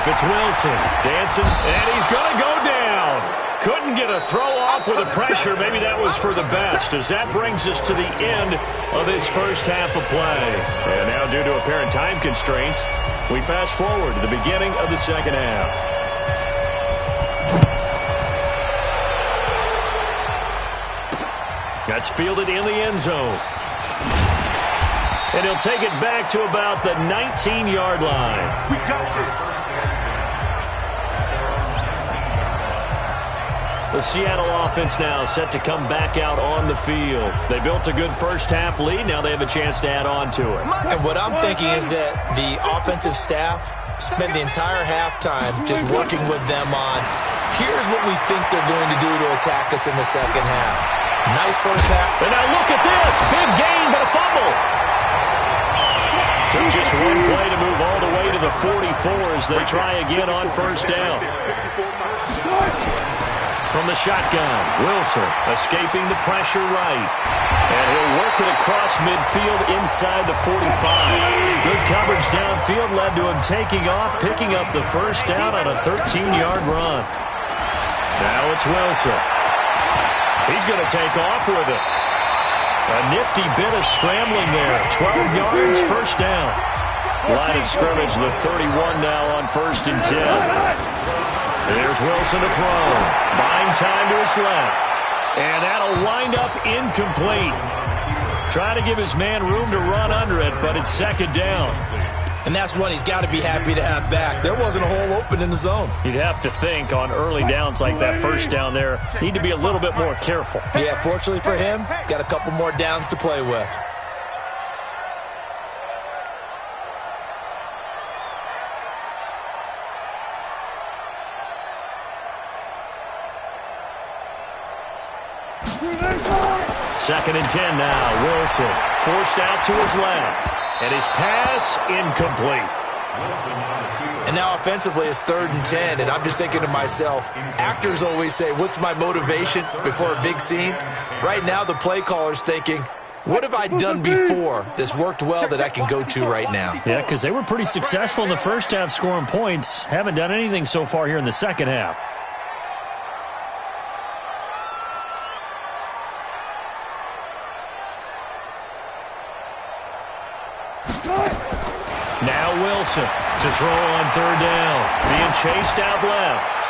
It's Wilson dancing, and he's going to go down. Couldn't get a throw off with the pressure. Maybe that was for the best, as that brings us to the end of this first half of play. And now, due to apparent time constraints, we fast forward to the beginning of the second half. That's fielded in the end zone. And he'll take it back to about the 19-yard line. We got this. The Seattle offense now set to come back out on the field. They built a good first-half lead. Now they have a chance to add on to it. And what I'm thinking is that the offensive staff spent the entire halftime just working with them on, here's what we think they're going to do to attack us in the second half. Nice first half. And now look at this. Big gain, but a fumble. Took just one play to move all the way to the 44 as they try again on first down. From the shotgun, Wilson escaping the pressure right. And he'll work it across midfield inside the 45. Good coverage downfield led to him taking off, picking up the first down on a 13-yard run. Now it's Wilson. He's going to take off with it. A nifty bit of scrambling there. 12 yards, first down. Line of scrimmage, the 31 now on 1st and 10. There's Wilson to throw. Buying time to his left. And that'll wind up incomplete. Trying to give his man room to run under it, but it's second down. And that's one he's got to be happy to have back. There wasn't a hole open in the zone. You'd have to think on early downs like that first down there, need to be a little bit more careful. Yeah, fortunately for him, got a couple more downs to play with. Second and 10 now. Wilson forced out to his left. And his pass incomplete. And now offensively it's 3rd and 10. And I'm just thinking to myself, actors always say, what's my motivation before a big scene? Right now the play caller's thinking, what have I done before that's worked well that I can go to right now? Yeah, because they were pretty successful in the first half scoring points. Haven't done anything so far here in the second half. Now Wilson to throw on 3rd down. Being chased out left.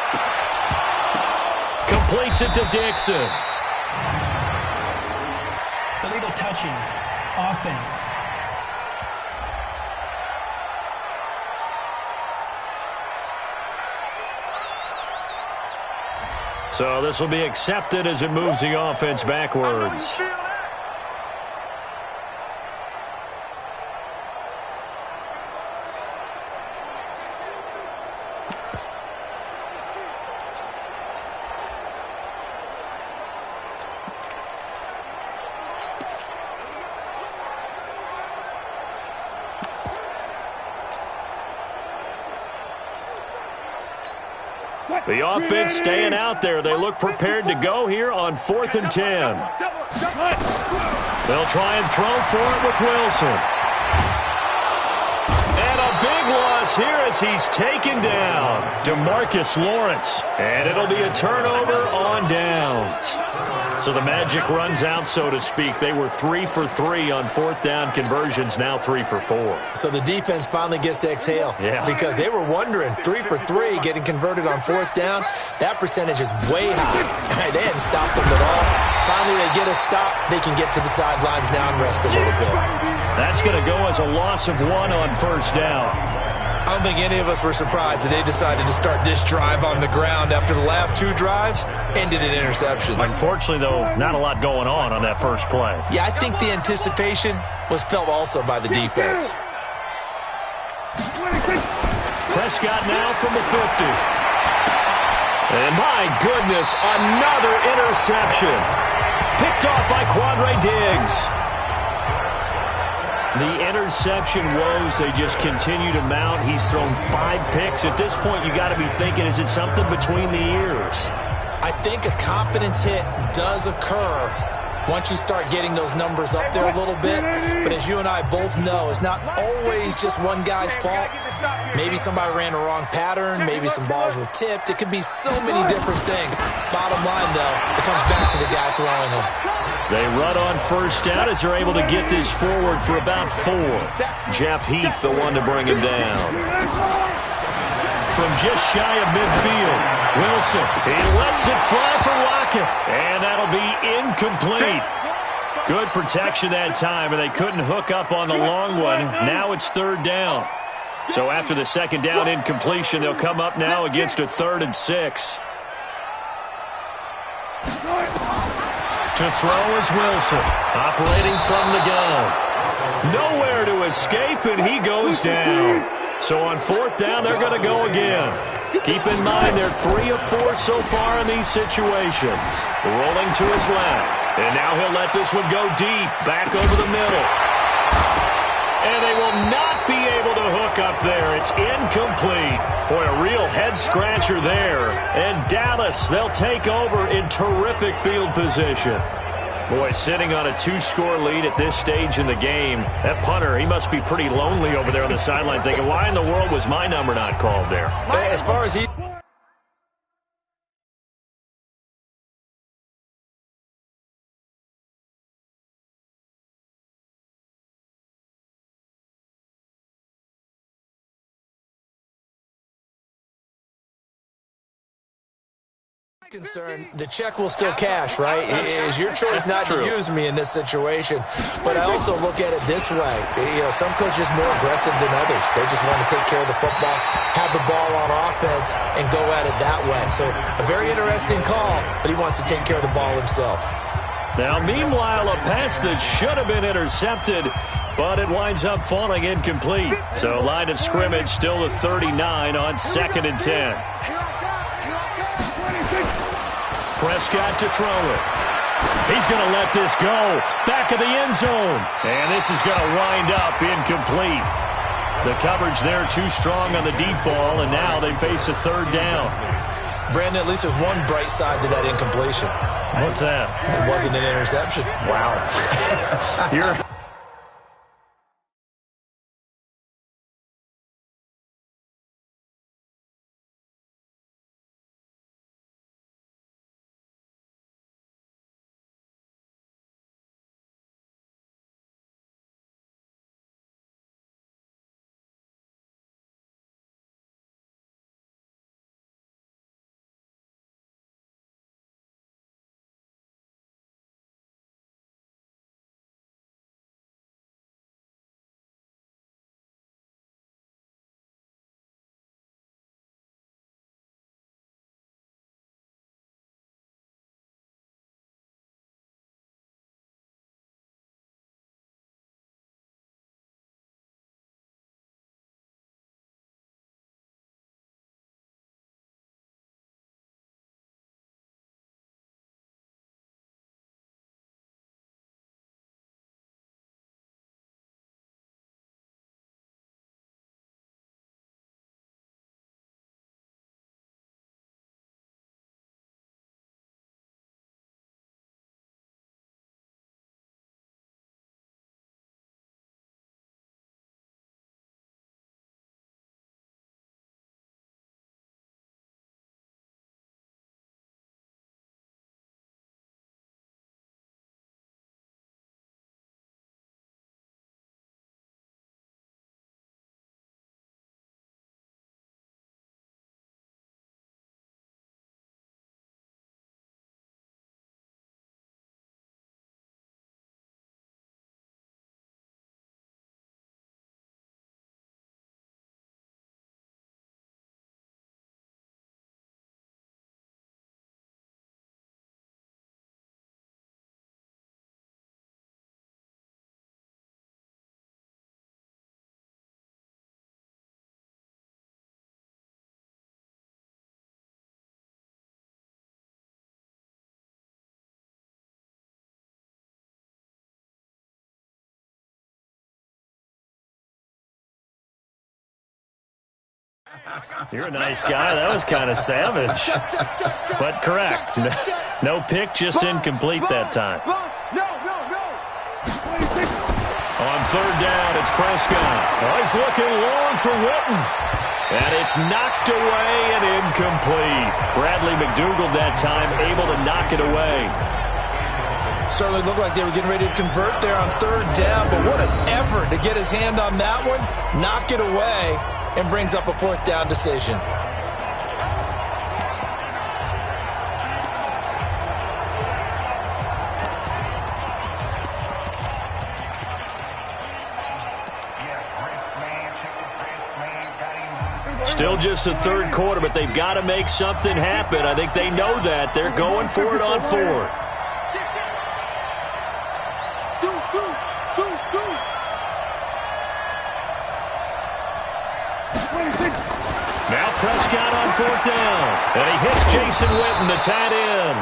Completes it to Dixon. Illegal touching. Offense. So this will be accepted as it moves the offense backwards. The offense staying out there. They look prepared to go here on 4th and 10. They'll try and throw for it with Wilson. And a big loss here as he's taken down. DeMarcus Lawrence. And it'll be a turnover on downs. So the magic runs out, so to speak. They were 3 for 3 on 4th down conversions, now 3 for 4. So the defense finally gets to exhale. Yeah. Because they were wondering, 3 for 3 getting converted on 4th down. That percentage is way high. They hadn't stopped them at all. Finally, they get a stop. They can get to the sidelines now and rest a little bit. That's going to go as a loss of 1 on 1st down. I don't think any of us were surprised that they decided to start this drive on the ground after the last 2 drives ended in interceptions. Unfortunately, though, not a lot going on that first play. Yeah, I think the anticipation was felt also by the defense. Prescott now from the 50. And my goodness, another interception. Picked off by Quandre Diggs. The interception woes, they just continue to mount. He's thrown 5 picks. At this point, you got to be thinking, is it something between the ears? I think a confidence hit does occur once you start getting those numbers up there a little bit. But as you and I both know, it's not always just one guy's fault. Maybe somebody ran a wrong pattern. Maybe some balls were tipped. It could be so many different things. Bottom line, though, it comes back to the guy throwing them. They run on first down as they're able to get this forward for about 4. Jeff Heath, the one to bring him down. From just shy of midfield, Wilson, he lets it fly for Lockett, and that'll be incomplete. Good protection that time, and they couldn't hook up on the long one. Now it's 3rd down. So after the 2nd down incompletion, they'll come up now against a 3rd and 6. To throw is Wilson, operating from the gun. Nowhere to escape, and he goes down. So on 4th down, they're going to go again. Keep in mind, they're 3 of 4 so far in these situations. Rolling to his left. And now he'll let this one go deep, back over the middle. And they will not be able to hook up there. It's incomplete. Boy, a real head-scratcher there. And Dallas, they'll take over in terrific field position. Boy, sitting on a 2-score lead at this stage in the game, that punter, he must be pretty lonely over there on the sideline thinking, why in the world was my number not called there? As far as he... concerned, the check will still cash, right? It is your choice not to use me in this situation. But I also look at it this way. You know, some coaches are more aggressive than others. They just want to take care of the football, have the ball on offense, and go at it that way. So a very interesting call, but he wants to take care of the ball himself. Now, meanwhile, a pass that should have been intercepted, but it winds up falling incomplete. So line of scrimmage still to 39 on 2nd and 10. Prescott to throw it. He's going to let this go. Back of the end zone. And this is going to wind up incomplete. The coverage there too strong on the deep ball, and now they face a 3rd down. Brandon, at least there's one bright side to that incompletion. What's that? It wasn't an interception. Wow. You're... You're a nice guy. That was kind of savage. But correct. No pick, just incomplete that time. third down. It's Prescott. Oh, he's looking long for Witten. And it's knocked away and incomplete. Bradley McDougald that time able to knock it away. Certainly looked like they were getting ready to convert there on third down, but what an effort to get his hand on that one, knock it away, and brings up a fourth down decision. Still just the third quarter, but they've got to make something happen. I think they know that. They're going for it on fourth. Now Prescott on fourth down. And he hits Jason Witten, the tight end.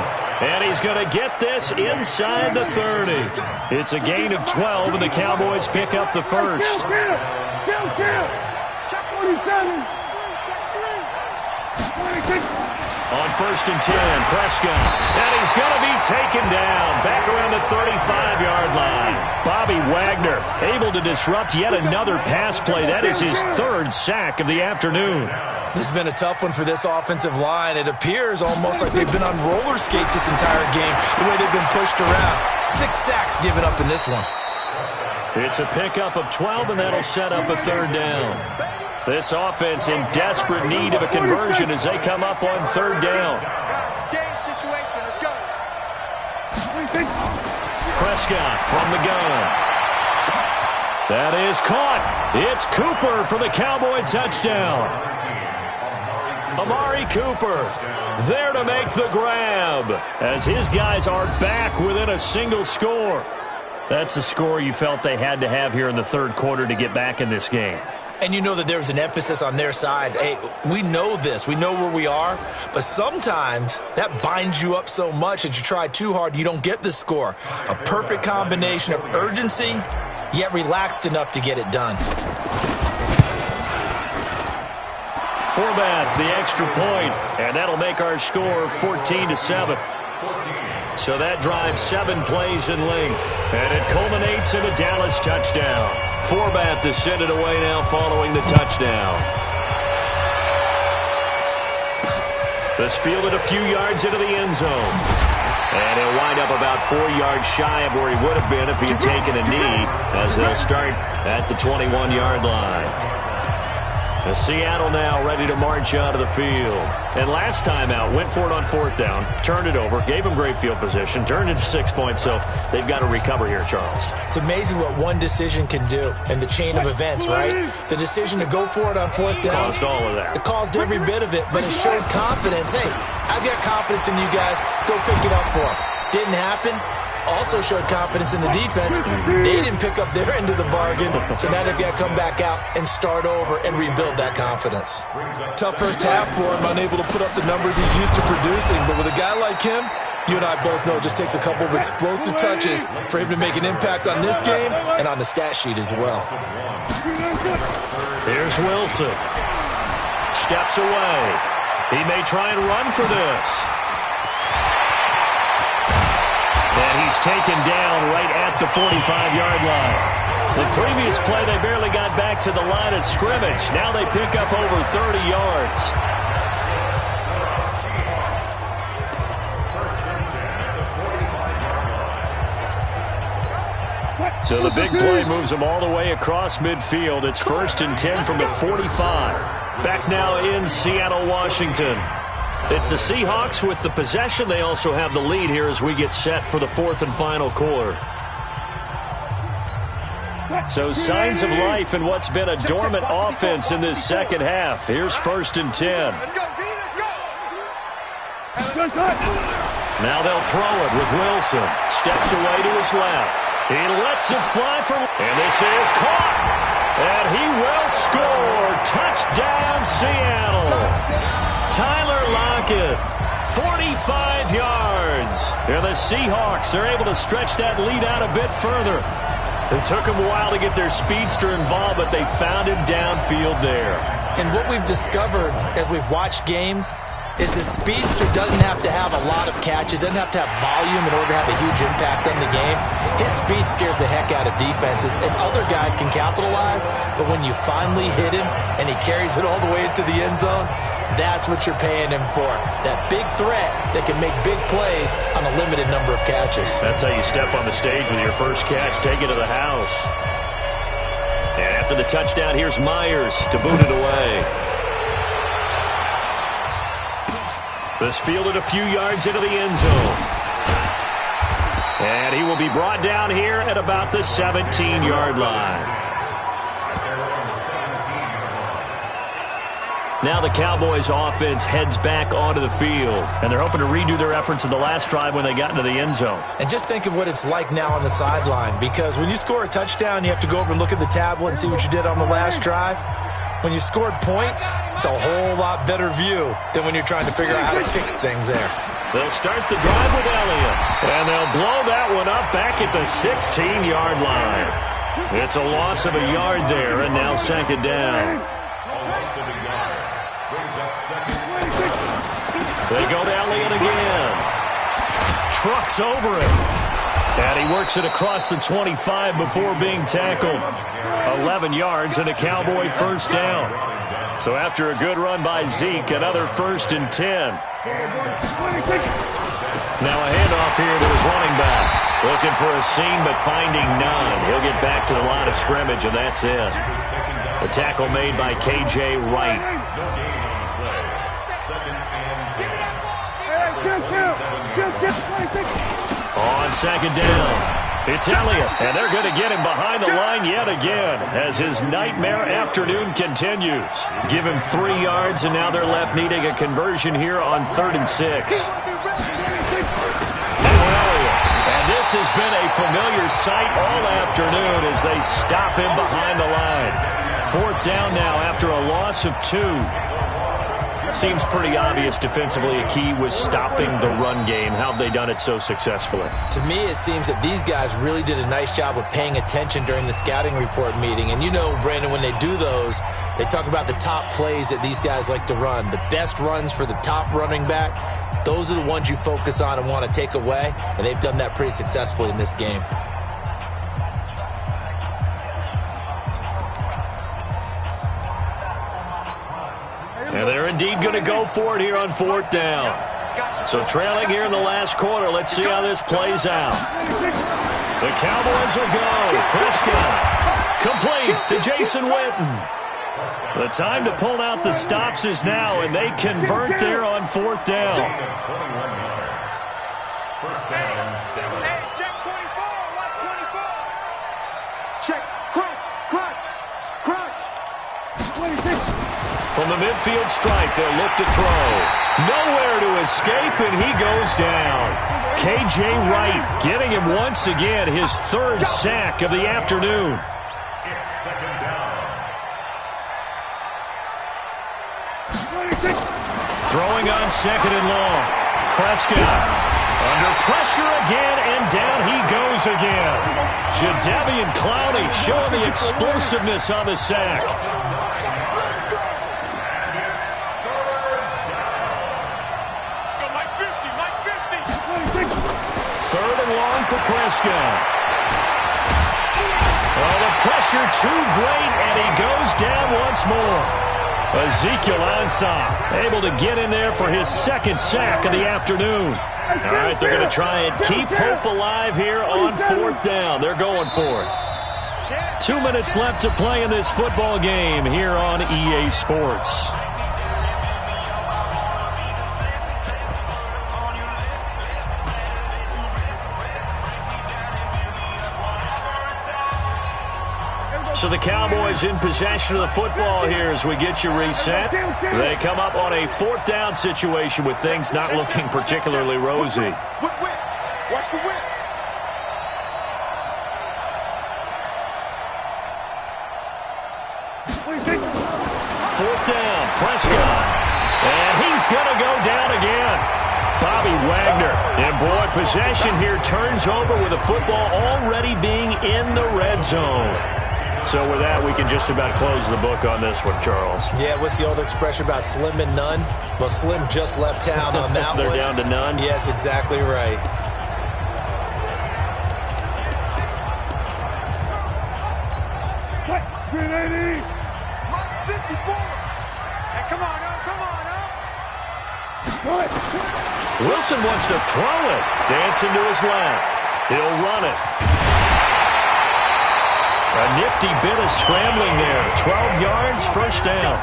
And he's going to get this inside the 30. It's a gain of 12, and the Cowboys pick up the first. On first and 10, Prescott. And he's going to be taken down back around the 35-yard line. Bobby Wagner able to disrupt yet another pass play. That is his third sack of the afternoon. This has been a tough one for this offensive line. It appears almost like they've been on roller skates this entire game, the way they've been pushed around. 6 sacks given up in this one. It's a pickup of 12, and that'll set up a third down. This offense in desperate need of a conversion as they come up on third down. Game situation. Let's go. Prescott from the gun. That is caught. It's Cooper for the Cowboy touchdown. Amari Cooper there to make the grab as his guys are back within a single score. That's the score you felt they had to have here in the third quarter to get back in this game. And you know that there's an emphasis on their side. Hey, we know this. We know where we are. But sometimes that binds you up so much that you try too hard, you don't get the score. A perfect combination of urgency, yet relaxed enough to get it done. Forbath, the extra point, and that'll make our score 14-7. So that drives 7 plays in length, and it culminates in a Dallas touchdown. Forbath to send it away now following the touchdown. This fielded a few yards into the end zone. And he'll wind up about 4 yards shy of where he would have been if he had taken a knee, as they'll start at the 21-yard line. Seattle now ready to march out of the field. And last time out, went for it on fourth down, turned it over, gave them great field position, turned it to 6 points, so they've got to recover here, Charles. It's amazing what one decision can do in the chain of events, right? The decision to go for it on fourth down. Caused all of that. It caused every bit of it, but it showed confidence. Hey, I've got confidence in you guys. Go pick it up for them. Didn't happen. Also showed confidence in the defense. They didn't pick up their end of the bargain, so now they've got to come back out and start over and rebuild that confidence. Tough first half for him, unable to put up the numbers he's used to producing, but with a guy like him, you and I both know it just takes a couple of explosive touches for him to make an impact on this game and on the stat sheet as well. Here's Wilson. Steps away. He may try and run for this. And he's taken down right at the 45-yard line. The previous play, they barely got back to the line of scrimmage. Now they pick up over 30 yards. So the big play moves them all the way across midfield. It's 1st and 10 from the 45. Back now in Seattle, Washington. It's the Seahawks with the possession. They also have the lead here as we get set for the 4th and final quarter. So signs of life in what's been a dormant offense in this second half. Here's 1st and 10. Let's go, B, let's go. Now they'll throw it with Wilson. Steps away to his left. He lets it fly from, and this is caught. And he will score. Touchdown, Seattle. Tyler Lockett, 45 yards. And the Seahawks are able to stretch that lead out a bit further. It took them a while to get their speedster involved, but they found him downfield there. And what we've discovered as we've watched games, is the speedster doesn't have to have a lot of catches, doesn't have to have volume in order to have a huge impact on the game. His speed scares the heck out of defenses, and other guys can capitalize, but when you finally hit him and he carries it all the way into the end zone, that's what you're paying him for. That big threat that can make big plays on a limited number of catches. That's how you step on the stage with your first catch. Take it to the house. And after the touchdown, here's Myers to boot it away. This fielded a few yards into the end zone. And he will be brought down here at about the 17-yard line. Now the Cowboys offense heads back onto the field, and they're hoping to redo their efforts in the last drive when they got into the end zone. And just think of what it's like now on the sideline, because when you score a touchdown, you have to go over and look at the tablet and see what you did on the last drive. When you scored points, it's a whole lot better view than when you're trying to figure out how to fix things there. They'll start the drive with Elliott, and they'll blow that one up back at the 16-yard line. It's a loss of a yard there, and now second down. They go to Elliott again. Trucks over him. And he works it across the 25 before being tackled. 11 yards and a Cowboy first down. So after a good run by Zeke, another 1st and 10. Now a handoff here to his running back. Looking for a seam, but finding none. He'll get back to the line of scrimmage, and that's it. The tackle made by K.J. Wright. On second down, it's Elliott, and they're going to get him behind the line yet again as his nightmare afternoon continues. Give him 3 yards, and now they're left needing a conversion here on 3rd and 6. And this has been a familiar sight all afternoon as they stop him behind the line. 4th down now after a loss of 2. Seems pretty obvious defensively a key was stopping the run game. How have they done it so successfully? To me, it seems that these guys really did a nice job of paying attention during the scouting report meeting. And you know, Brandon, when they do those, they talk about the top plays that these guys like to run. The best runs for the top running back, those are the ones you focus on and want to take away. And they've done that pretty successfully in this game. And they're indeed going to go for it here on 4th down. So trailing here in the last quarter. Let's see how this plays out. The Cowboys will go. Prescott complete to Jason Witten. The time to pull out the stops is now, and they convert there on 4th down. Check 24. Watch 24. Check. Crunch. Crunch. Crunch. From the midfield stripe, they'll look to throw. Nowhere to escape, and he goes down. K.J. Wright getting him once again, his 3rd sack of the afternoon. It's 2nd down. Throwing on 2nd and long. Prescott under pressure again, and down he goes again. Jadeveon Clowney showing the explosiveness on the sack. For Prescott. Well, the pressure too great, and he goes down once more. Ezekiel Ansah able to get in there for his 2nd sack of the afternoon. All right, they're going to try and keep hope alive here on 4th down. They're going for it. 2 minutes left to play in this football game here on EA Sports. So the Cowboys in possession of the football here as we get you reset. They come up on a 4th down situation with things not looking particularly rosy. Watch the whip. 4th down, Prescott. And he's going to go down again. Bobby Wagner. And boy, possession here turns over with the football already being in the red zone. So with that, we can just about close the book on this one, Charles. Yeah, what's the old expression about slim and none? Well, Slim just left town on that They're one. down to none? Yes, exactly right. Green 80. Mark 54. Hey, come on, now. Come on, now. Wilson wants to throw it. Dancing to his left. He'll run it. A nifty bit of scrambling there. 12 yards, first down.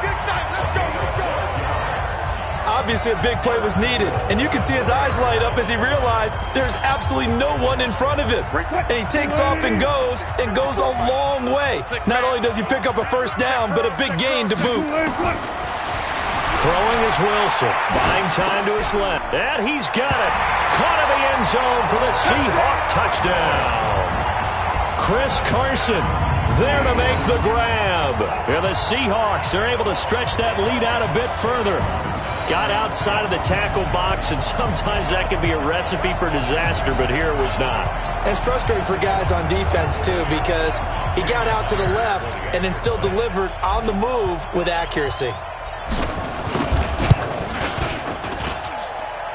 Obviously, a big play was needed, and you can see his eyes light up as he realized there's absolutely no one in front of him. And he takes off and goes a long way. Not only does he pick up a first down, but a big gain to boot. Throwing is Wilson. Buying time to his left. And he's got it. Caught in the end zone for the Seahawk touchdown. Chris Carson there to make the grab. And the Seahawks are able to stretch that lead out a bit further. Got outside of the tackle box, and sometimes that can be a recipe for disaster, but here it was not. It's frustrating for guys on defense, too, because he got out to the left and then still delivered on the move with accuracy.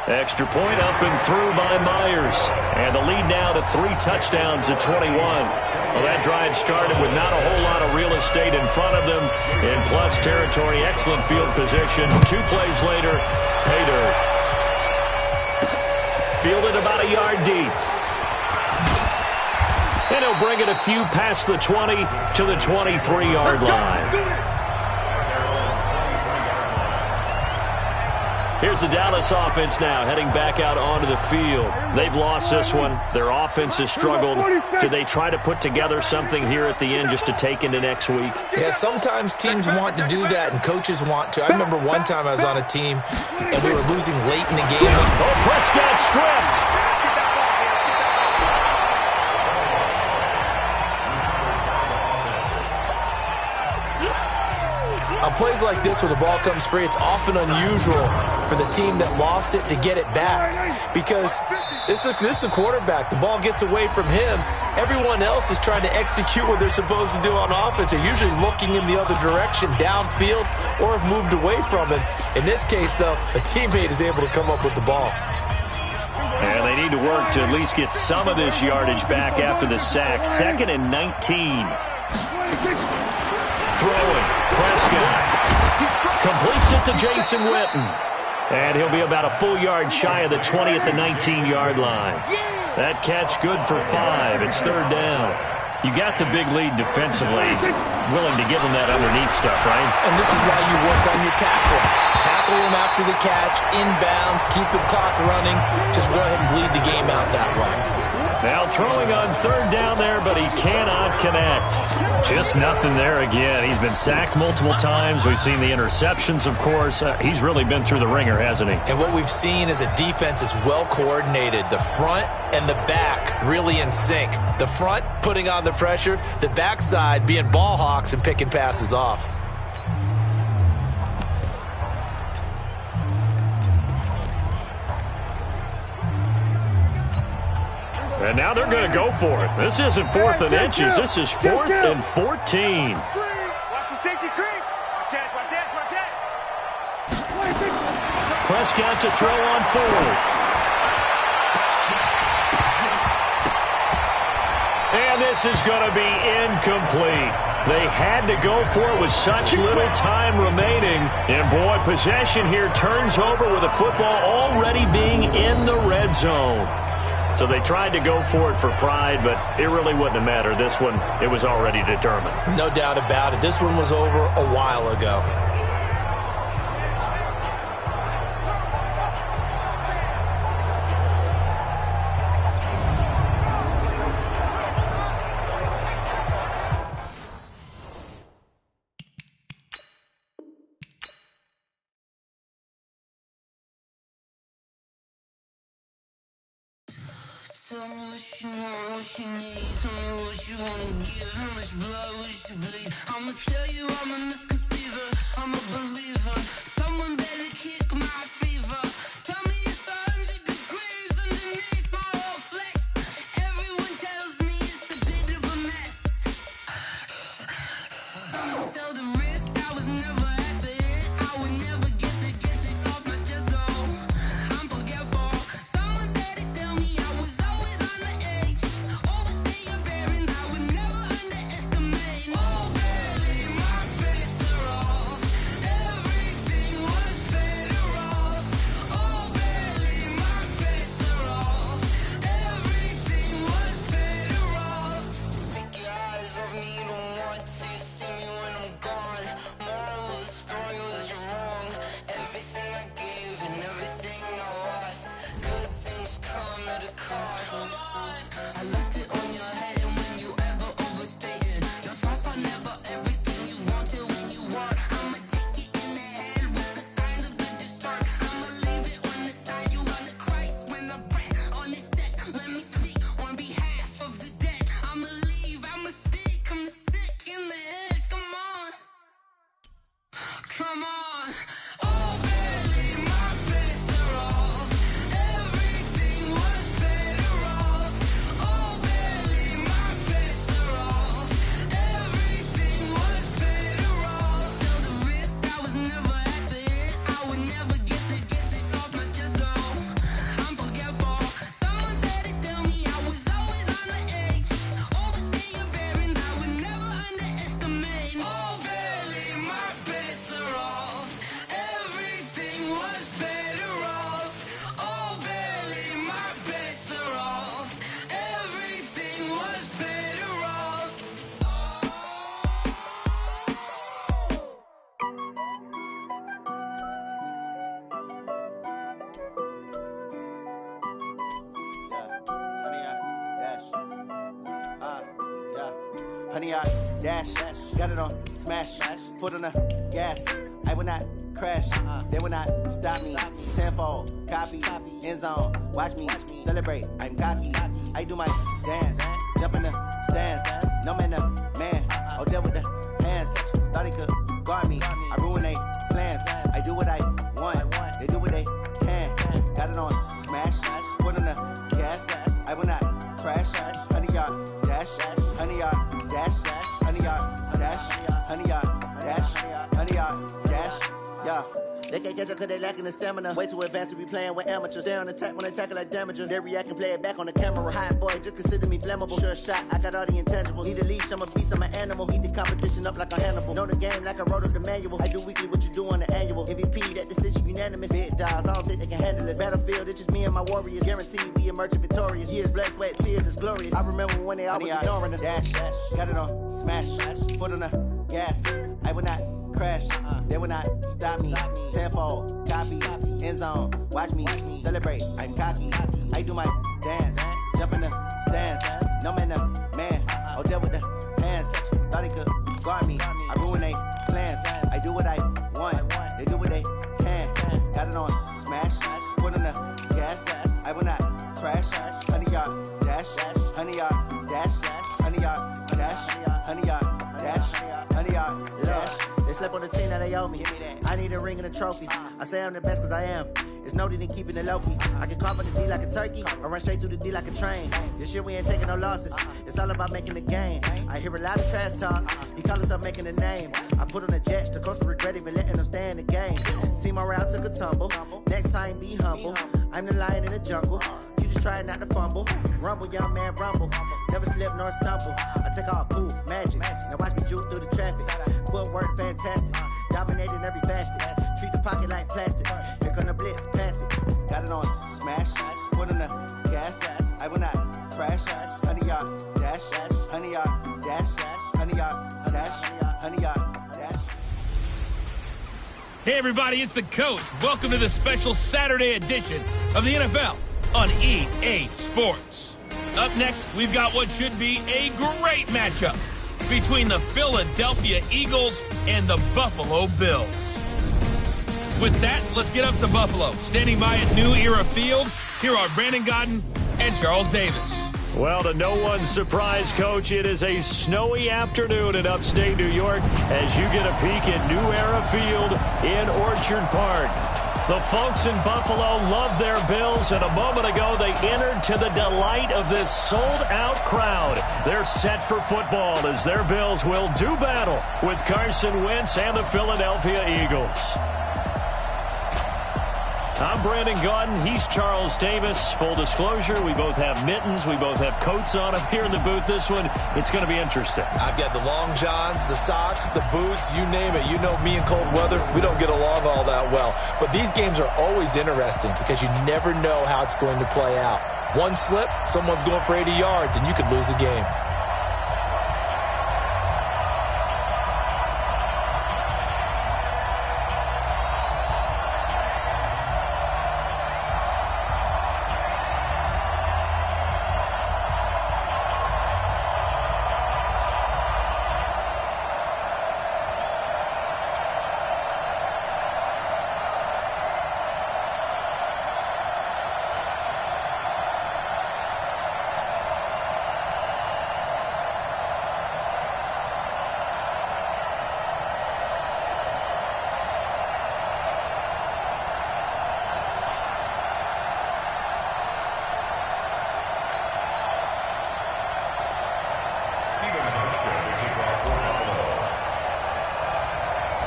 Extra point up and through by Myers. And the lead now to 3 touchdowns at 21. Well, that drive started with not a whole lot of real estate in front of them. In plus territory, excellent field position. 2 plays later, pay dirt. Fielded about a yard deep. And he'll bring it a few past the 20 to the 23-yard line. Here's the Dallas offense now, heading back out onto the field. They've lost this one. Their offense has struggled. Do they try to put together something here at the end just to take into next week? Yeah, sometimes teams want to do that, and coaches want to. I remember one time I was on a team, and we were losing late in the game. Oh, Prescott stripped. On plays like this where the ball comes free, it's often unusual for the team that lost it to get it back, because this is a quarterback. The ball gets away from him. Everyone else is trying to execute what they're supposed to do on offense. They're usually looking in the other direction, downfield, or have moved away from him. In this case, though, a teammate is able to come up with the ball. And they need to work to at least get some of this yardage back after the sack. 2nd and 19. Throwing. Prescott completes it to Jason Witten. And he'll be about a full yard shy of the 20 at the 19-yard line. That catch good for 5. It's 3rd down. You got the big lead defensively. Willing to give them that underneath stuff, right? And this is why you work on your tackle. Tackle him after the catch, inbounds, keep the clock running. Just go ahead and bleed the game out that way. Now throwing on 3rd down there, but he cannot connect. Just nothing there again. He's been sacked multiple times. We've seen the interceptions, of course. He's really been through the ringer, hasn't he? And what we've seen is a defense that's well coordinated. The front and the back really in sync. The front putting on the pressure, the backside being ball hawks and picking passes off. And now they're going to go for it. This isn't 4th and inches. This is 4th and 14. Watch the safety creep. Watch that, watch that, watch that. Prescott to throw on 4th. And this is going to be incomplete. They had to go for it with such little time remaining. And, boy, possession here turns over with the football already being in the red zone. So they tried to go for it for pride, but it really wouldn't have mattered. This one, it was already determined. No doubt about it. This one was over a while ago. Tell me what you want, what you need. Tell me what you wanna give. How much blood would you bleed? I'ma tell you I'm a misconceiver. I'm a believer. Someone better kick my fever. Tell me it's 100 degrees underneath my whole flesh. Everyone tells me it's a bit of a mess. 100-yard dash. Got it on smash. Foot on the gas. I will not crash. They will not stop me. Tenfold, copy, end zone. Watch me celebrate. I'm cocky. I do my dance. Jump in the stands. No man, the man. Oh, deal with the hands. Thought he could guard me. I ruin they plans. I do what I want. They do what they can. Got it on smash. Foot on the gas. I will not crash. 100-yard dash. 100-yard dash. 100-yard dash. 100-yard dash. 100-yard dash. Yeah. They can't catch up cause they lacking the stamina. Way too advanced to be playing with amateurs. Stay on attack when they tackle like damager. They react and play it back on the camera. Hot boy, just consider me flammable. Sure shot, I got all the intangibles. Need a leash, I'm a beast, I'm an animal. Heat the competition up like a Hannibal. Know the game like I wrote up the manual. I do weekly what you do on the annual. MVP, that decision unanimous. Big dogs, I don't think they can handle it. Battlefield, it's just me and my warriors. Guaranteed we emerging victorious. Years, blood, sweat, tears, it's glorious. I remember when they always ignoring us. Dash, got it on smash. Foot on the gas. I will not crash. They will not stop me. Tenfold, copy, end zone. Watch me celebrate. I'm cocky. I do my dance. Jump in the stands. No man, the man. Oh, deal with the hands. Thought he could guard me. I ruin they plans. I do what I want. They do what they can. Got it on smash. Foot on the gas. I will not crash. 100-yard dash. 100-yard dash. 100-yard dash. 100-yard dash. 100-yard dash. They slept on the team that they owe me. I need a ring and a trophy. I say I'm the best cause I am. It's no need in keeping it low-key. I can carve on the D like a turkey or run straight through the D like a train. This year we ain't taking no losses. It's all about making the game. I hear a lot of trash talk. He call himself making a name. I put on the Jets. The coach will regret even letting them stay in the game. Team around took a tumble. Next time be humble. I'm the lion in the jungle. You just trying not to fumble. Rumble, young man, rumble. Never slip nor stumble. I take off poof, magic. Now watch me juke through the traffic. Footwork fantastic. Dominating every facet. Treat the pocket like plastic. Here come the blitz, pass it. Got it on smash. Foot on the gas. I will not crash. 100-yard dash. 100-yard dash. 100-yard dash. 100-yard dash. Hey everybody, it's the coach. Welcome to the special Saturday edition of the NFL on EA Sports. Up next, we've got what should be a great matchup between the Philadelphia Eagles and the Buffalo Bills. With that, let's get up to Buffalo. Standing by at New Era Field, here are Brandon Godden and Charles Davis. Well, to no one's surprise, Coach, it is a snowy afternoon in upstate New York as you get a peek at New Era Field in Orchard Park. The folks in Buffalo love their Bills, and a moment ago they entered to the delight of this sold-out crowd. They're set for football as their Bills will do battle with Carson Wentz and the Philadelphia Eagles. I'm Brandon Godden. He's Charles Davis. Full disclosure, we both have mittens. We both have coats on up here in the booth. This one, it's going to be interesting. I've got the long johns, the socks, the boots, you name it. You know me in cold weather, we don't get along all that well. But these games are always interesting because you never know how it's going to play out. One slip, someone's going for 80 yards, and you could lose a game.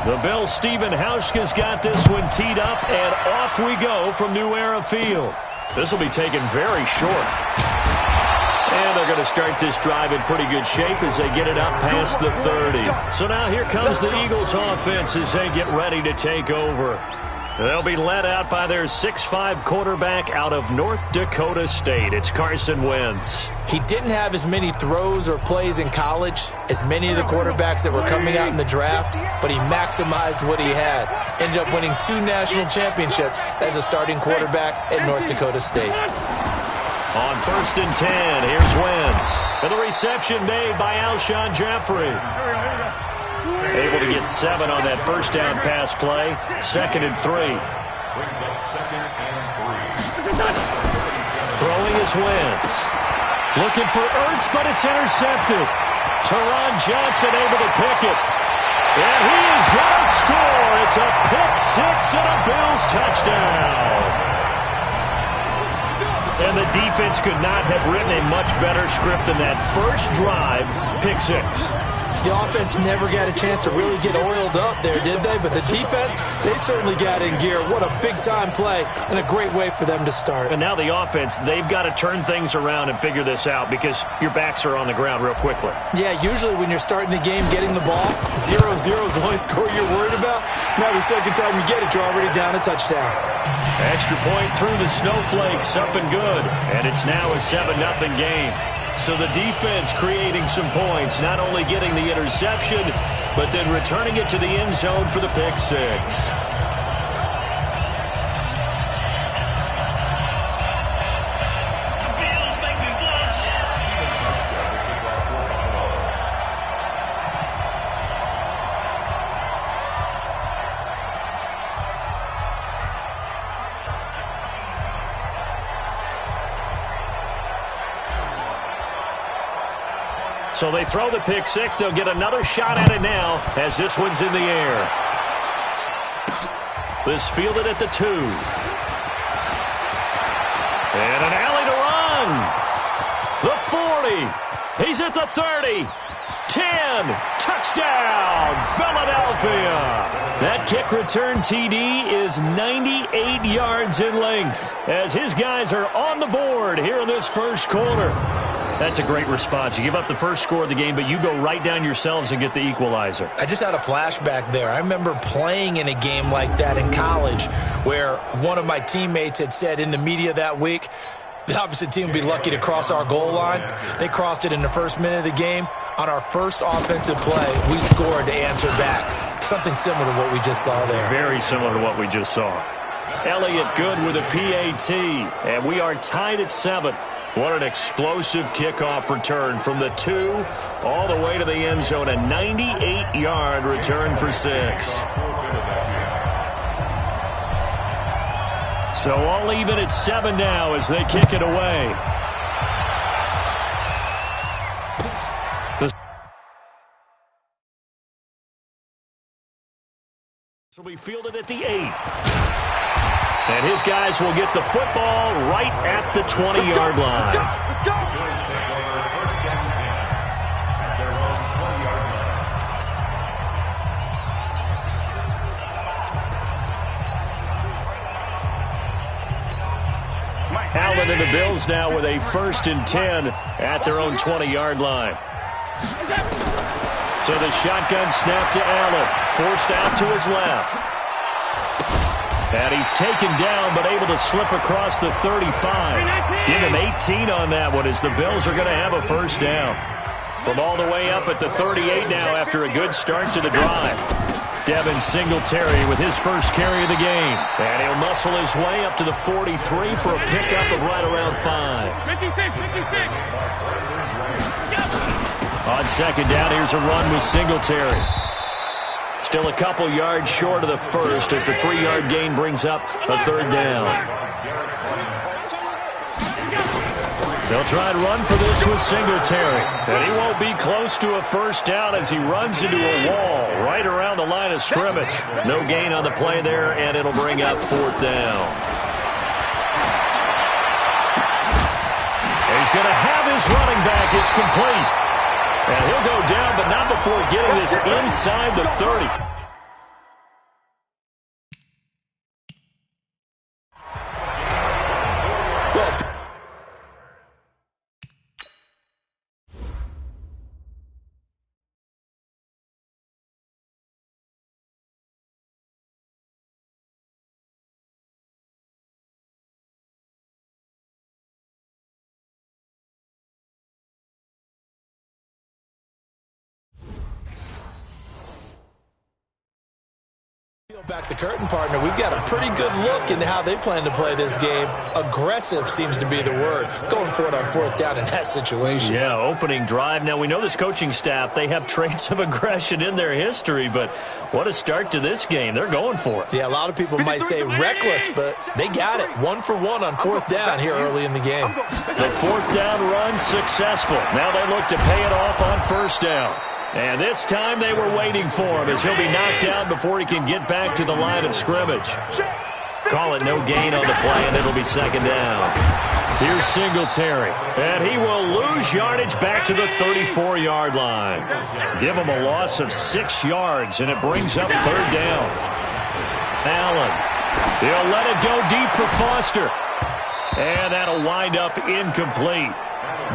The Bills' Stephen Hauschka's got this one teed up, and off we go from New Era Field. This will be taken very short. And they're going to start this drive in pretty good shape as they get it up past the 30. So now here comes the Eagles' offense as they get ready to take over. They'll be led out by their 6'5" quarterback out of North Dakota State. It's Carson Wentz. He didn't have as many throws or plays in college as many of the quarterbacks that were coming out in the draft, but he maximized what he had. Ended up winning 2 national championships as a starting quarterback at North Dakota State. On 1st and 10, here's Wentz. And the reception made by Alshon Jeffrey. Able to get 7 on that first down pass play. 2nd and 3. Throwing is Wentz. Looking for Ertz, but it's intercepted. Teron Johnson able to pick it. And he is going to score. It's a pick 6 and a Bills touchdown. And the defense could not have written a much better script than that first drive, pick 6. The offense never got a chance to really get oiled up there, did they? But the defense, they certainly got in gear. What a big-time play and a great way for them to start. And now the offense, they've got to turn things around and figure this out because your backs are on the ground real quickly. Yeah, usually when you're starting the game, getting the ball, 0-0 is the only score you're worried about. Now the second time you get it, you're already down a touchdown. Extra point through the snowflakes, up and good. And it's now a 7-0 game. So the defense creating some points, not only getting the interception, but then returning it to the end zone for the pick 6. So they throw the pick 6. They'll get another shot at it now as this one's in the air. This fielded at the 2. And an alley to run. The 40. He's at the 30. 10. Touchdown, Philadelphia. That kick return TD is 98 yards in length as his guys are on the board here in this first quarter. That's a great response. You give up the first score of the game, but you go right down yourselves and get the equalizer. I just had a flashback there. I remember playing in a game like that in college where one of my teammates had said in the media that week, the opposite team would be lucky to cross our goal line. They crossed it in the first minute of the game. On our first offensive play, we scored to answer back. Something similar to what we just saw there. Very similar to what we just saw. Elliott good with a PAT, and we are tied at 7. What an explosive kickoff return from the 2 all the way to the end zone. A 98-yard return for 6. So all even at 7 now as they kick it away. So we fielded at the 8. And his guys will get the football right at the 20-yard line. Let's go! Allen and the Bills now with a 1st and 10 at their own 20-yard line. So the shotgun snap to Allen, forced out to his left. And he's taken down, but able to slip across the 35. Give him 18 on that one as the Bills are going to have a first down. From all the way up at the 38 now after a good start to the drive. Devin Singletary with his first carry of the game. And he'll muscle his way up to the 43 for a pickup of right around 5. 56. On 2nd down, here's a run with Singletary. Still a couple yards short of the first as the 3-yard gain brings up a 3rd down. They'll try and run for this with Singletary. And he won't be close to a first down as he runs into a wall right around the line of scrimmage. No gain on the play there, and it'll bring up 4th down. He's going to have his running back. It's complete. And he'll go down, but not before getting this inside the 30. Back the curtain, partner. We've got a pretty good look into how they plan to play this game. Aggressive seems to be the word. Going for it on fourth down in that situation. Yeah, opening drive. Now, we know this coaching staff, they have traits of aggression in their history, but what a start to this game. They're going for it. Yeah, a lot of people might say reckless, but they got it. 1 for 1 on fourth down here early in the game. The fourth down run successful. Now they look to pay it off on first down. And this time they were waiting for him as he'll be knocked down before he can get back to the line of scrimmage. Call it no gain on the play, and it'll be second down. Here's Singletary, and he will lose yardage back to the 34-yard line. Give him a loss of 6 yards, and it brings up third down. Allen, he'll let it go deep for Foster. And that'll wind up incomplete.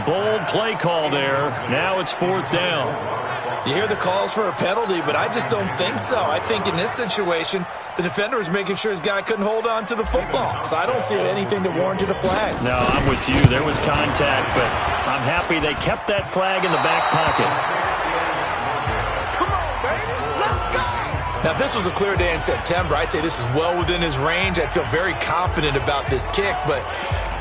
Bold play call there. Now it's fourth down. You hear the calls for a penalty, but I just don't think so. I think in this situation, the defender was making sure his guy couldn't hold on to the football. So I don't see anything that warranted a flag. No, I'm with you. There was contact, but I'm happy they kept that flag in the back pocket. Come on, baby. Let's go. Now, if this was a clear day in September, I'd say this is well within his range. I'd feel very confident about this kick, but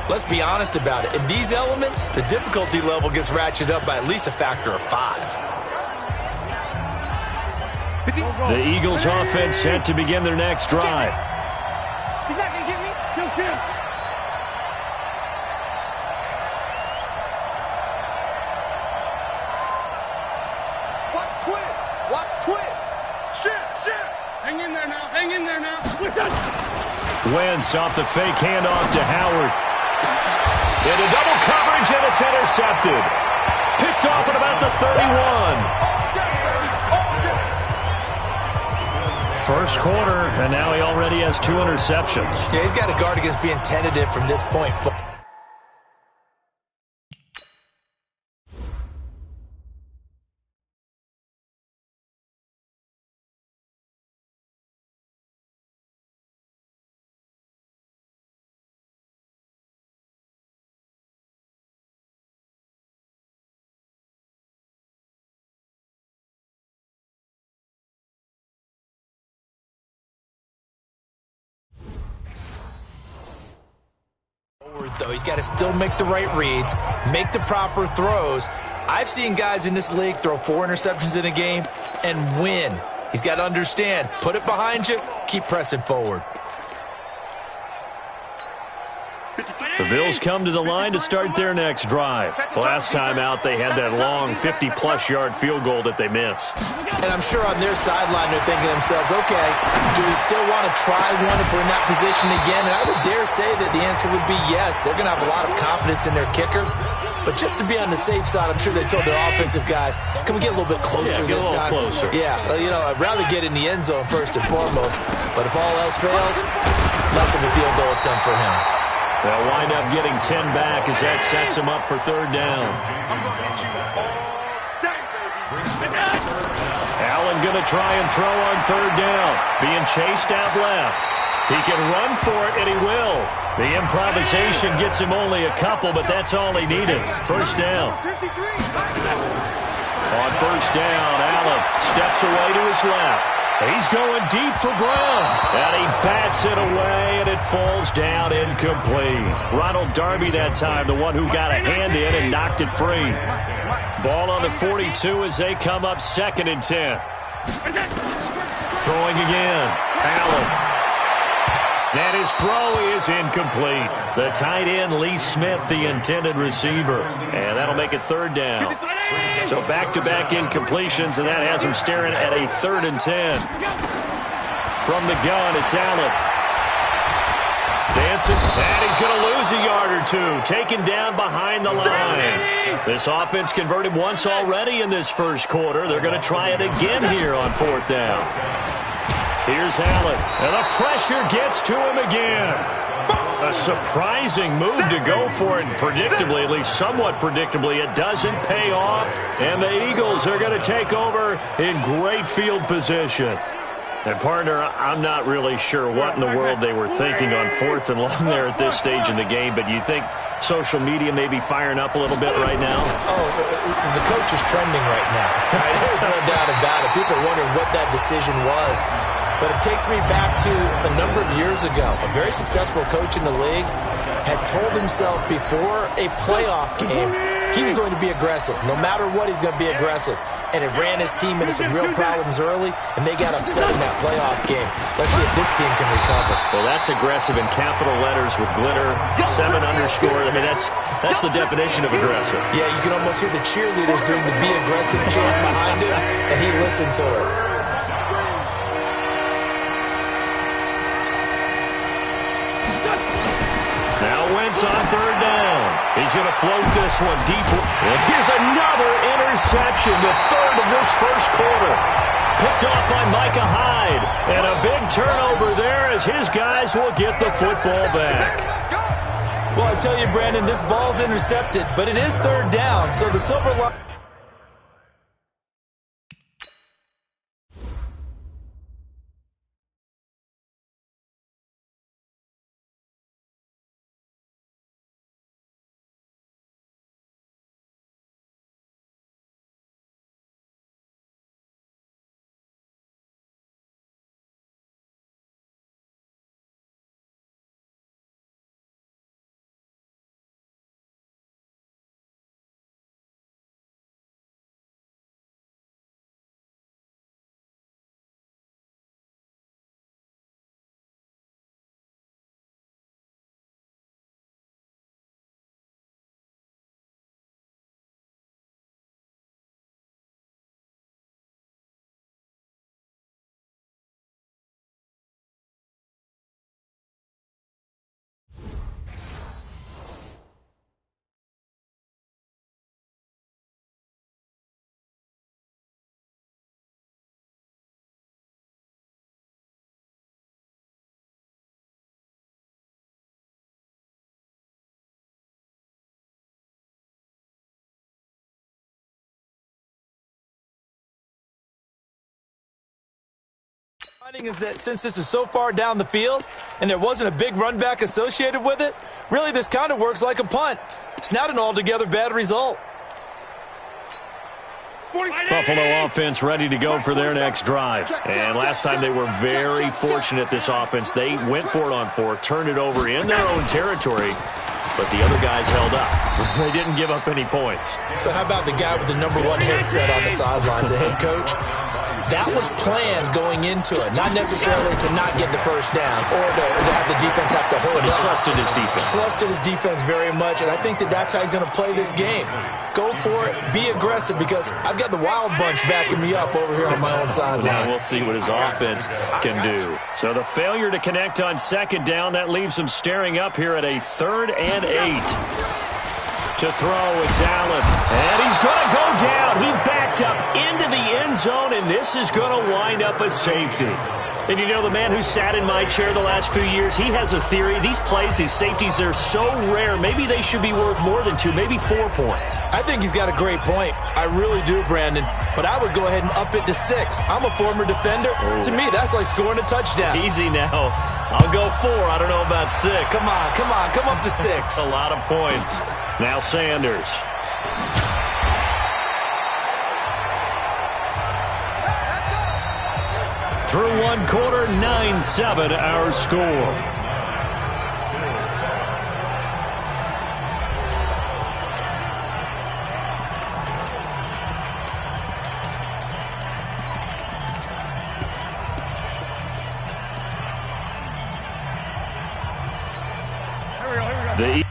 let's be honest about it. In these elements, the difficulty level gets ratcheted up by at least a factor of 5. The Eagles offense set to begin their next drive. He's not going to get me. Kill him. Watch twist. Watch twist. Shift. Hang in there now. Hang in there now. Wentz off the fake handoff to Howard. Into double coverage, and it's intercepted. Picked off at about the 31. First quarter, and now he already has 2 interceptions. Yeah, he's got to guard against being tentative from this point forward. Though he's got to still make the right reads, make the proper throws. I've seen guys in this league throw 4 interceptions in a game and win. He's got to understand, put it behind you, keep pressing forward. The Bills come to the line to start their next drive. Last time out, they had that long 50-plus yard field goal that they missed. And I'm sure on their sideline they're thinking to themselves, okay, do we still want to try one if we're in that position again? And I would dare say that the answer would be yes. They're going to have a lot of confidence in their kicker. But just to be on the safe side, I'm sure they told their offensive guys, can we get a little bit closer this time? Closer. Yeah, I'd rather get in the end zone first and foremost. But if all else fails, less of a field goal attempt for him. They'll wind up getting 10 back as that sets him up for third down. Allen going to try and throw on third down. Being chased out left. He can run for it, and he will. The improvisation gets him only a couple, but that's all he needed. First down. On first down, Allen steps away to his left. He's going deep for Brown, and he bats it away, and it falls down incomplete. Ronald Darby that time, the one who got a hand in and knocked it free. Ball on the 42 as they come up 2nd and 10. Throwing again, Allen. And his throw is incomplete. The tight end, Lee Smith, the intended receiver. And that'll make it third down. So back-to-back incompletions, and that has him staring at a 3rd and 10. From the gun, it's Allen. Dancing, and he's going to lose a yard or 2. Taken down behind the line. This offense converted once already in this first quarter. They're going to try it again here on 4th down. Here's Allen, and the pressure gets to him again. A surprising move to go for it, and predictably, at least somewhat predictably, it doesn't pay off, and the Eagles are going to take over in great field position. And, partner, I'm not really sure what in the world they were thinking on 4th and long there at this stage in the game, but you think social media may be firing up a little bit right now? Oh, the coach is trending right now. Right? There's no doubt about it. People are wondering what that decision was. but it takes me back to a number of years ago. A very successful coach in the league had told himself before a playoff game he was going to be aggressive. No matter what, he's going to be aggressive. And it ran his team into some real problems early, and they got upset in that playoff game. Let's see if this team can recover. Well, that's aggressive in capital letters with glitter, 7 underscore. I mean, that's the definition of aggressive. Yeah, you can almost hear the cheerleaders doing the be aggressive chant behind him, and he listened to it. Now Wentz on 3rd down. He's going to float this one deep. And here's another interception, the 3rd of this first quarter. Picked off by Micah Hyde. And a big turnover there as his guys will get the football back. Well, I tell you, Brandon, this ball's intercepted, but it is 3rd down, so the silver line. Is that since this is so far down the field and there wasn't a big run back associated with it, really this kind of works like a punt. It's not an altogether bad result. Buffalo offense ready to go for their next drive. And last time they were very fortunate, this offense. They went for it on 4, turned it over in their own territory, but the other guys held up. They didn't give up any points. So how about the guy with the #1 headset on the sidelines, the head coach? That was planned going into it, not necessarily to not get the first down or to have the defense have to hold it. He trusted his defense. Trusted his defense very much, and I think that's how he's going to play this game. Go for it, be aggressive, because I've got the wild bunch backing me up over here on my own sideline. Now we'll see what his offense can do. So the failure to connect on 2nd down, that leaves him staring up here at a 3rd and 8. To throw, it's Allen. And he's going to go down. He backed up into the end zone, and this is going to wind up a safety. And you know, the man who sat in my chair the last few years, he has a theory. These plays, these safeties, they're so rare. Maybe they should be worth more than 2, maybe 4 points. I think he's got a great point. I really do, Brandon. But I would go ahead and up it to 6. I'm a former defender. To me, that's like scoring a touchdown. Easy now. I'll go 4. I don't know about 6. Come on. Come up to 6. A lot of points. Now Sanders. Through 1 quarter, 9-7 our score. The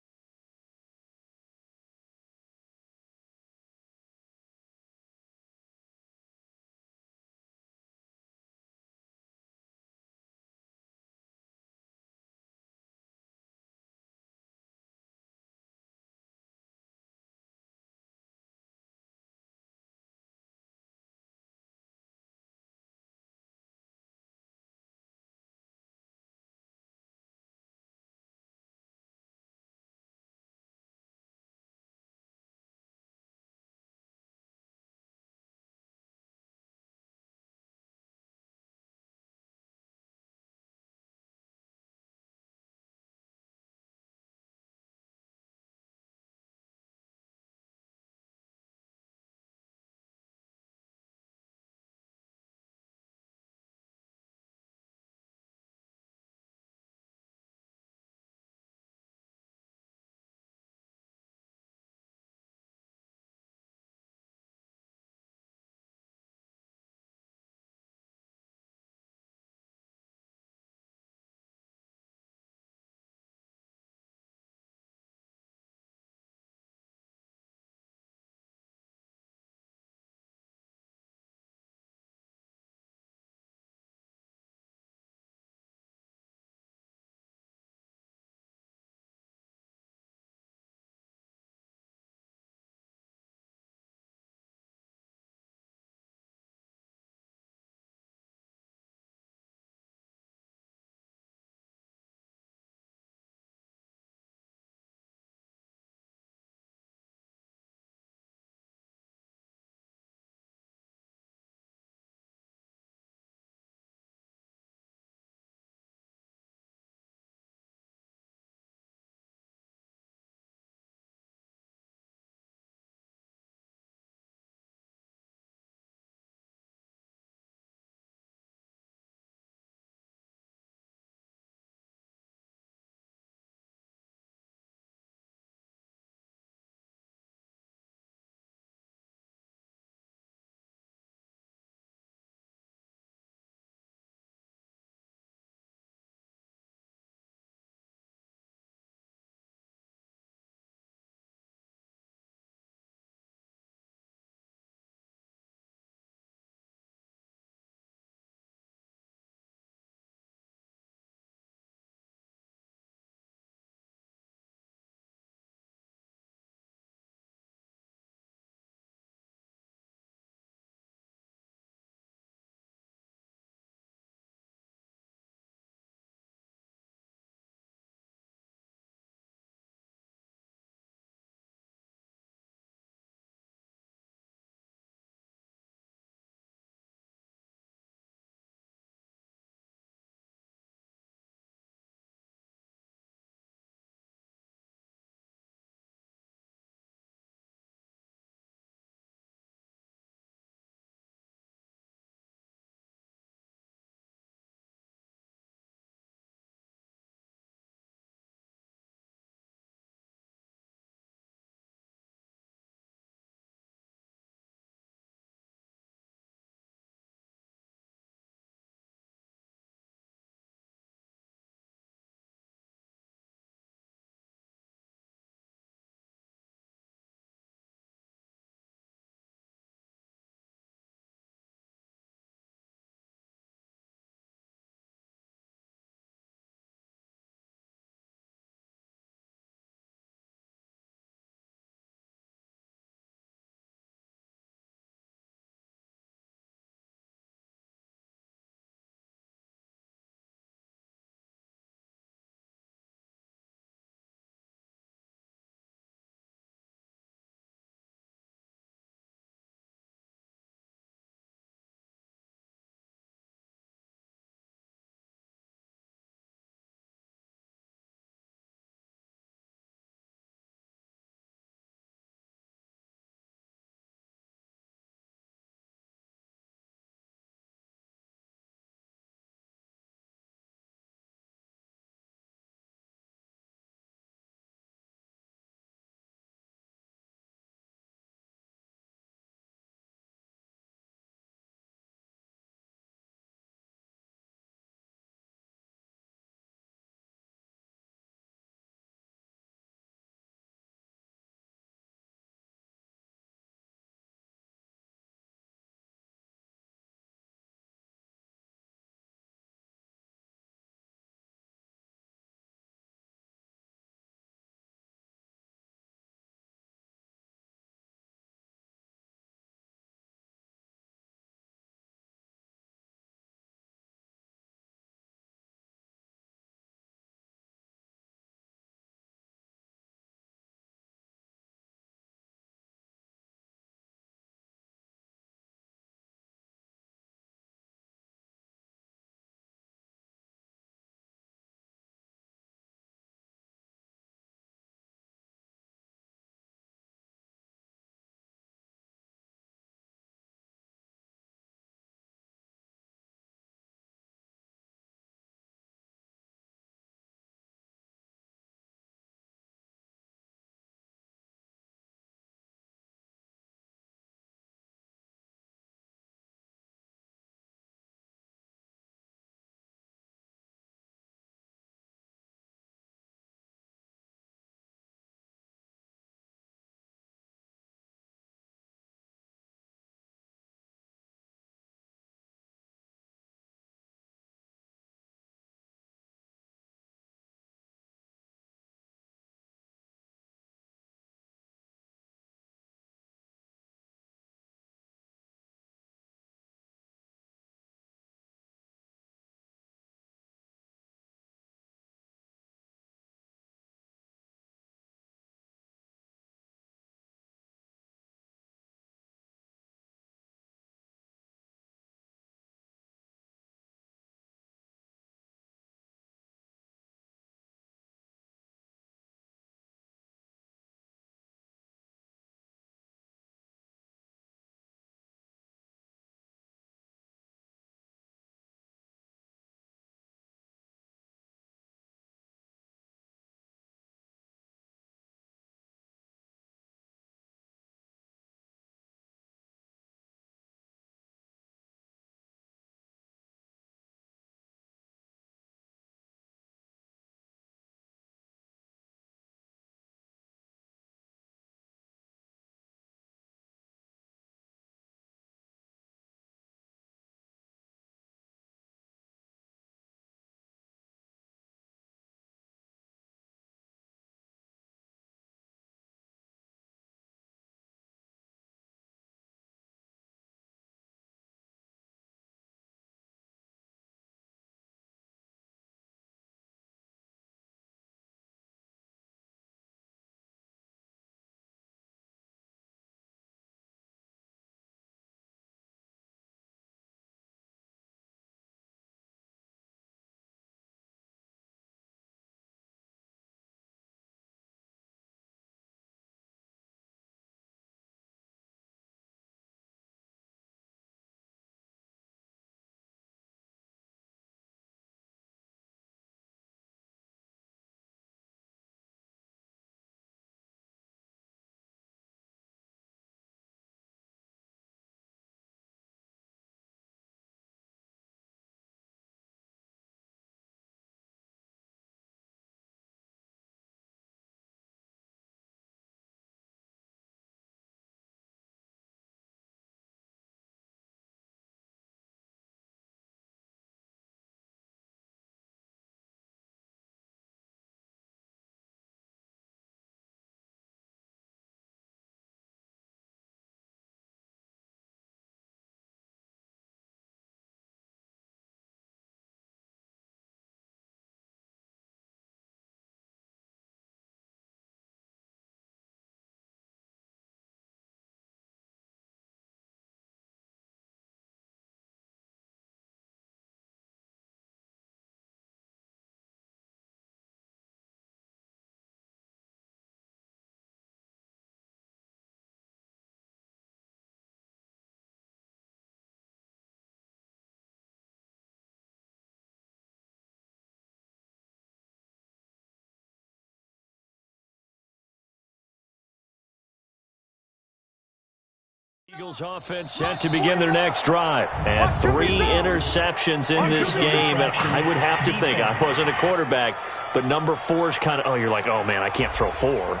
Eagles offense set to begin their next drive. And 3 interceptions in this game. And I would have to think, I wasn't a quarterback, but number 4 is kind of, you're like, oh, man, I can't throw 4.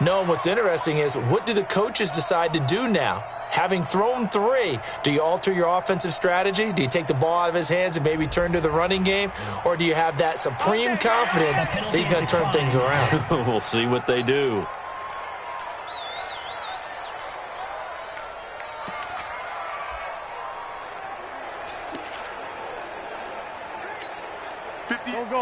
No, what's interesting is what do the coaches decide to do now? Having thrown 3, do you alter your offensive strategy? Do you take the ball out of his hands and maybe turn to the running game? Or do you have that supreme confidence that he's going to turn things around? We'll see what they do.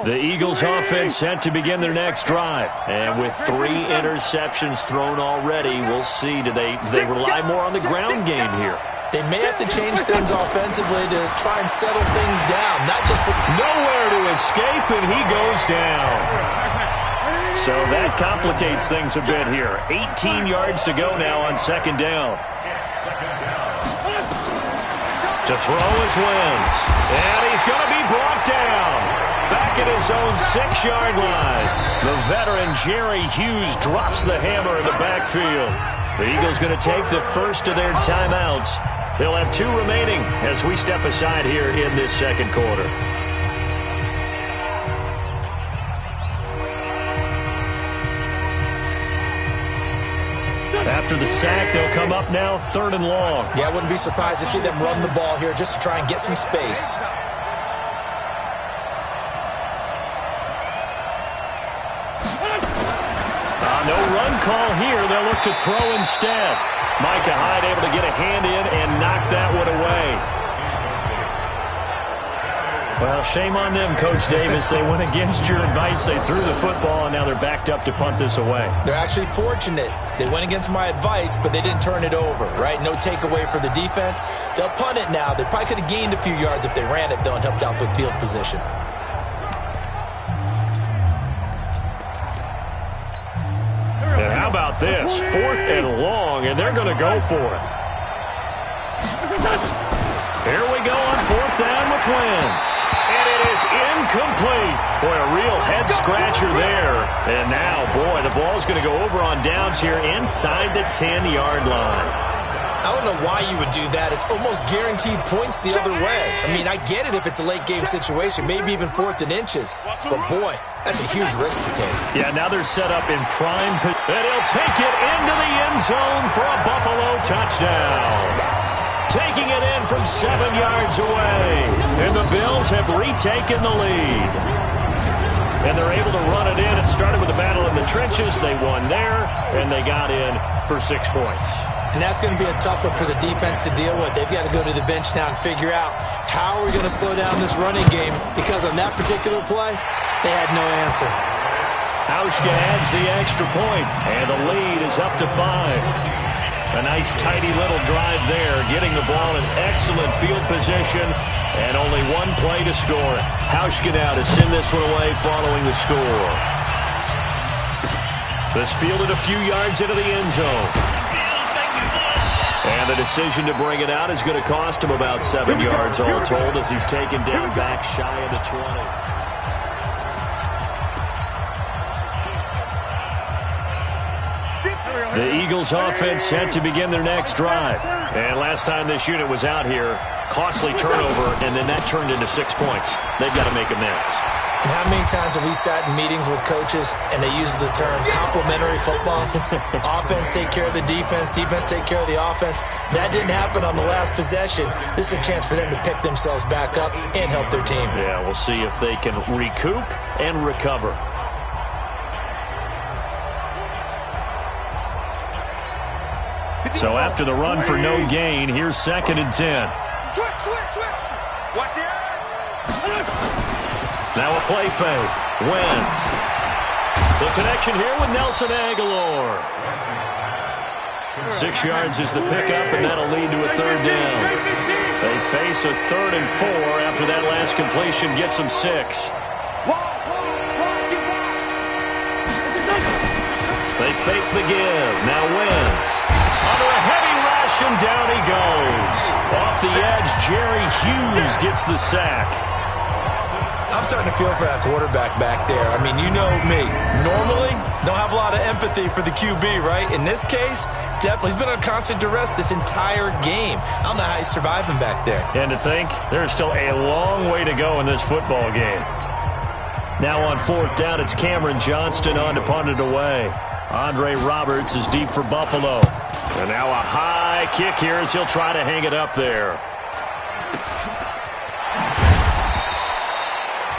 The Eagles offense set to begin their next drive. And with 3 interceptions thrown already, we'll see. Do they rely more on the ground game here? They may have to change things offensively to try and settle things down. Not just nowhere to escape, and he goes down. So that complicates things a bit here. 18 yards to go now on 2nd down. To throw is Wentz. And he's going to be brought down. Back at his own 6-yard line. The veteran Jerry Hughes drops the hammer in the backfield. The Eagles going to take the first of their timeouts. They'll have 2 remaining as we step aside here in this 2nd quarter. After the sack, they'll come up now 3rd and long. Yeah, I wouldn't be surprised to see them run the ball here just to try and get some space. No run call here. They'll look to throw instead. Micah Hyde able to get a hand in and knock that one away. Well, shame on them, Coach Davis. They went against your advice. They threw the football, and now they're backed up to punt this away. They're actually fortunate. They went against my advice, but they didn't turn it over, right? No takeaway for the defense. They'll punt it now. They probably could have gained a few yards if they ran it, though, and helped out with field position. And how about this? 4th and long, and they're going to go for it. Here we go on 4th down with Wentz. And it is incomplete. Boy, a real head-scratcher there. And now, boy, the ball's going to go over on downs here inside the 10-yard line. I don't know why you would do that. It's almost guaranteed points the other way. I mean, I get it if it's a late-game situation, maybe even 4th and inches. But, boy, that's a huge risk to take. Yeah, now they're set up in prime position. And he'll take it into the end zone for a Buffalo touchdown. Taking it in from 7 yards away. And the Bills have retaken the lead. And they're able to run it in. It started with a battle in the trenches. They won there, and they got in for 6 points. And that's going to be a tough one for the defense to deal with. They've got to go to the bench now and figure out how are we going to slow down this running game, because on that particular play, they had no answer. Hauschka adds the extra point, and the lead is up to 5. A nice, tidy little drive there, getting the ball in excellent field position, and only 1 play to score it. Hauschka now to send this one away following the score. This fielded a few yards into the end zone. And the decision to bring it out is going to cost him about 7 yards all told as he's taken down back shy of the 20. The Eagles offense set to begin their next drive. And last time this unit was out here, costly turnover, and then that turned into 6 points. They've got to make amends. And how many times have we sat in meetings with coaches and they use the term complementary football? Offense take care of the defense, defense take care of the offense. That didn't happen on the last possession. This is a chance for them to pick themselves back up and help their team. Yeah, we'll see if they can recoup and recover. So after the run for no gain, here's 2nd and 10. Switch. Watch the edge. Now a play fake. Wentz. The connection here with Nelson Aguilar. 6 yards is the pickup, and that'll lead to a 3rd down. They face a 3rd and 4 after that last completion gets them 6. They fake the give. Now Wentz. Under a heavy rush, and down he goes. Off the edge, Jerry Hughes gets the sack. I'm starting to feel for that quarterback back there. I mean, you know me. Normally, don't have a lot of empathy for the QB, right? In this case, definitely. He's been under constant duress this entire game. I don't know how he's surviving back there. And to think, there's still a long way to go in this football game. Now on 4th down, it's Cameron Johnston on to punt it away. Andre Roberts is deep for Buffalo. And now a high kick here as he'll try to hang it up there.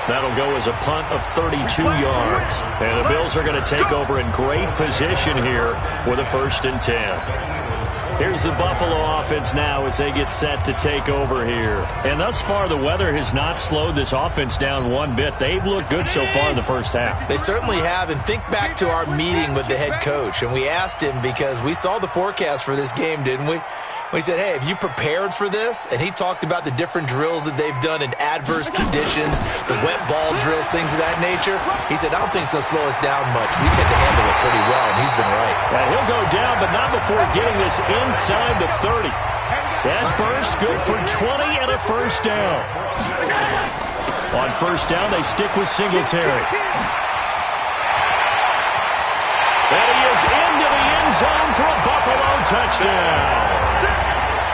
That'll go as a punt of 32 yards. And the Bills are going to take over in great position here with a 1st and 10. Here's the Buffalo offense now as they get set to take over here. And thus far, the weather has not slowed this offense down one bit. They've looked good so far in the first half. They certainly have. And think back to our meeting with the head coach. And we asked him because we saw the forecast for this game, didn't we? We said, hey, have you prepared for this? And he talked about the different drills that they've done in adverse conditions, the wet ball drills, things of that nature. He said, I don't think it's going to slow us down much. We tend to handle it pretty well, and he's been right. And he'll go down, but not before getting this inside the 30. That burst good for 20 and a 1st down. On 1st down, they stick with Singletary. And he is into the end zone for a Buffalo touchdown.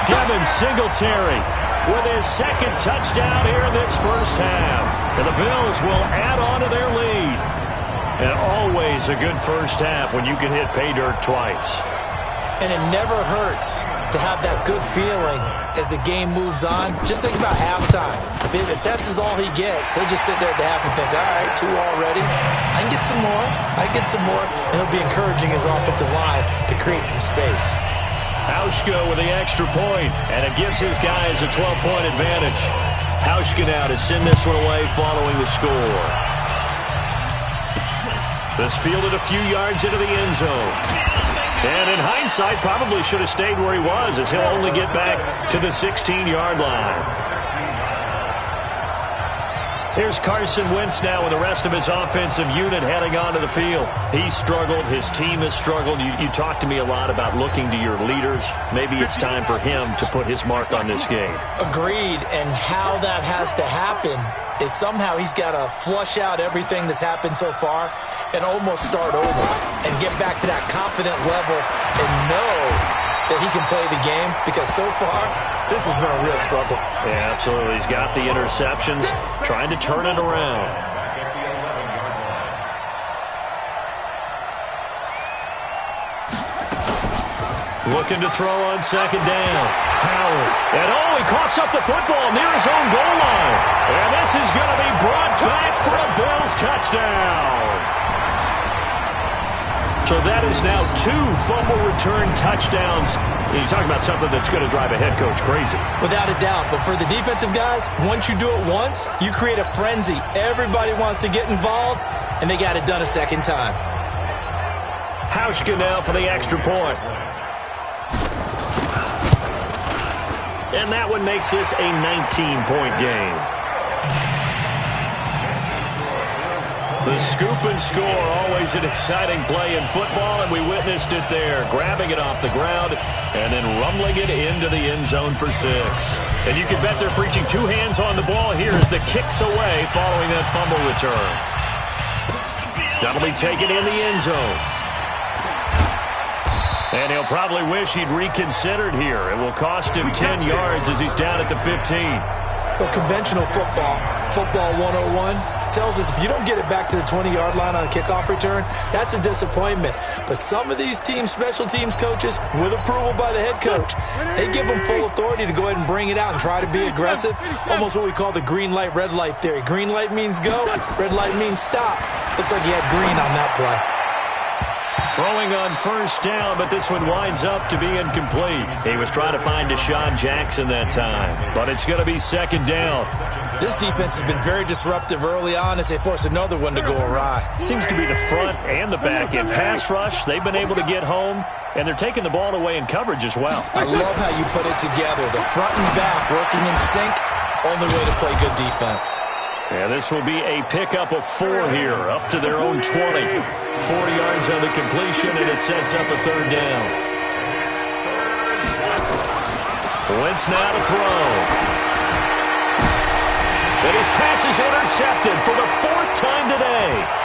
Devin Singletary with his 2nd touchdown here in this first half. And the Bills will add on to their lead. And always a good first half when you can hit pay dirt twice. And it never hurts to have that good feeling as the game moves on. Just think about halftime. If that's all he gets, he'll just sit there at the half and think, all right, 2 already. I can get some more. I can get some more. And he'll be encouraging his offensive line to create some space. Hauschka with the extra point, and it gives his guys a 12-point advantage. Hauschka now to send this one away following the score. This fielded a few yards into the end zone. And in hindsight, probably should have stayed where he was, as he'll only get back to the 16-yard line. Here's Carson Wentz now with the rest of his offensive unit heading onto the field. He's struggled. His team has struggled. You talked to me a lot about looking to your leaders. Maybe it's time for him to put his mark on this game. Agreed. And how that has to happen is somehow he's got to flush out everything that's happened so far and almost start over and get back to that confident level and know that he can play the game, because so far this has been a real struggle. Yeah, absolutely. He's got the interceptions, trying to turn it around. Looking to throw on 2nd down. Howard. And he coughs up the football near his own goal line. And this is going to be brought back for a Bills touchdown. So that is now 2 fumble return touchdowns. You're talking about something that's going to drive a head coach crazy. Without a doubt. But for the defensive guys, once you do it once, you create a frenzy. Everybody wants to get involved, and they got it done a 2nd time. Hauschka now for the extra point. And that one makes this a 19-point game. The scoop and score, always an exciting play in football, and we witnessed it there, grabbing it off the ground and then rumbling it into the end zone for 6. And you can bet they're preaching 2 hands on the ball here as the kick's away following that fumble return. That'll be taken in the end zone. And he'll probably wish he'd reconsidered here. It will cost him 10 yards as he's down at the 15. Well, conventional football 101, tells us if you don't get it back to the 20-yard line on a kickoff return, that's a disappointment. But some of these teams, special teams coaches, with approval by the head coach, they give them full authority to go ahead and bring it out and try to be aggressive. Almost what we call the green light, red light theory. Green light means go, red light means stop. Looks like he had green on that play. Throwing on 1st down, but this one winds up to be incomplete. He was trying to find Deshaun Jackson that time, but it's going to be 2nd down. This defense has been very disruptive early on as they force another one to go awry. Seems to be the front and the back end. Pass rush, they've been able to get home, and they're taking the ball away in coverage as well. I love how you put it together. The front and back working in sync, only way to play good defense. And this will be a pickup of 4 here, up to their own 20. 40 yards on the completion, and it sets up a 3rd down. Wentz now to throw. And his pass is intercepted for the fourth time today.